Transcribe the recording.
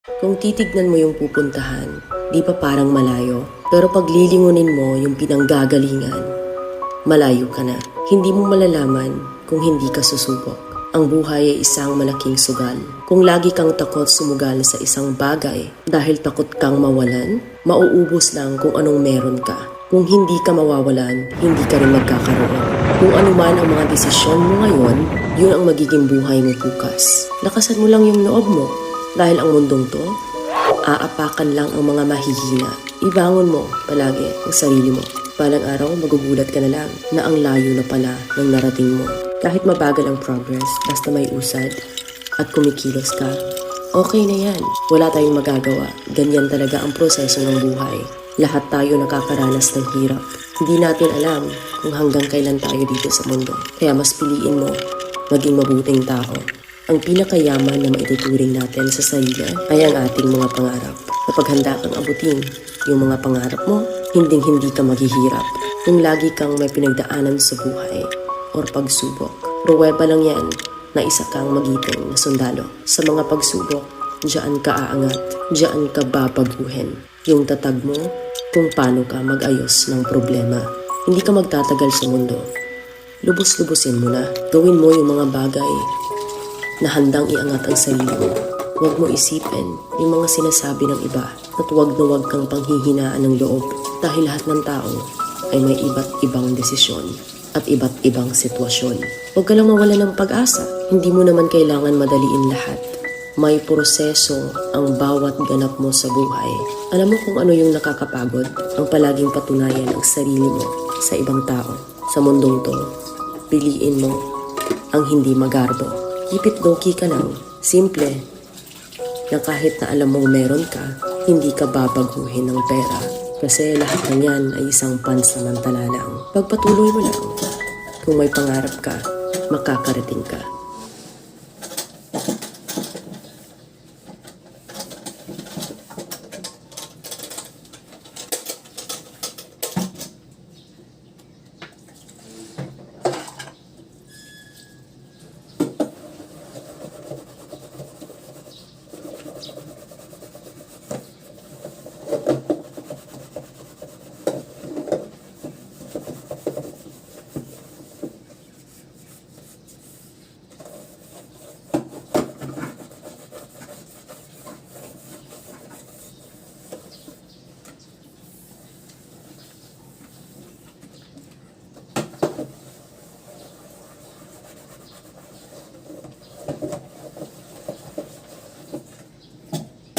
Kung titignan mo yung pupuntahan, di pa parang malayo. Pero pag lilingunin mo yung pinanggagalingan, malayo ka na. Hindi mo malalaman kung hindi ka susubok. Ang buhay ay isang malaking sugal. Kung lagi kang takot sumugal sa isang bagay dahil takot kang mawalan, mauubos lang kung anong meron ka. Kung hindi ka mawawalan, hindi ka rin magkakaroon. Kung ano man ang mga desisyon mo ngayon, yun ang magiging buhay mo bukas. Lakasan mo lang yung loob mo dahil ang mundong to, aapakan lang ang mga mahihina. Ibangon mo palagi ang sarili mo. Balang araw, magugulat ka na lang na ang layo na pala ng narating mo. Kahit mabagal ang progress, basta may usad at kumikilos ka, okay na yan. Wala tayong magagawa. Ganyan talaga ang proseso ng buhay. Lahat tayo nakakaranas ng hirap. Hindi natin alam kung hanggang kailan tayo dito sa mundo. Kaya mas piliin mo maging mabuting tao. Ang pinakayaman na maituturing natin sa sarili ay ang ating mga pangarap. Kapag handa kang abutin yung mga pangarap mo, hinding-hindi ka maghihirap. Kung lagi kang may pinagdaanan sa buhay or pagsubok, pruweba lang yan na isa kang magiting na sundalo. Sa mga pagsubok, diyan ka aangat, diyan ka babaguhin. Yung tatag mo kung paano ka mag-ayos ng problema. Hindi ka magtatagal sa mundo. Lubos-lubusin mo na. Gawin mo yung mga bagay na handang iangat ang sarili mo. Huwag mo isipin yung mga sinasabi ng iba at huwag na huwag kang panghihinaan ng loob dahil lahat ng tao ay may iba't ibang desisyon at iba't ibang sitwasyon. Huwag ka lang mawala ng pag-asa. Hindi mo naman kailangan madaliin lahat. May proseso ang bawat ganap mo sa buhay. Alam mo kung ano yung nakakapagod? Ang palaging patunayan ang sarili mo sa ibang tao. Sa mundong to, piliin mo ang hindi magarbo. Keep it low-key ka lang. Simple. Na kahit na alam mong meron ka, hindi ka babaguhin ng pera. Kasi lahat ng yan ay isang pansamantala lang. Pagpatuloy mo lang. Kung may pangarap ka, makakarating ka.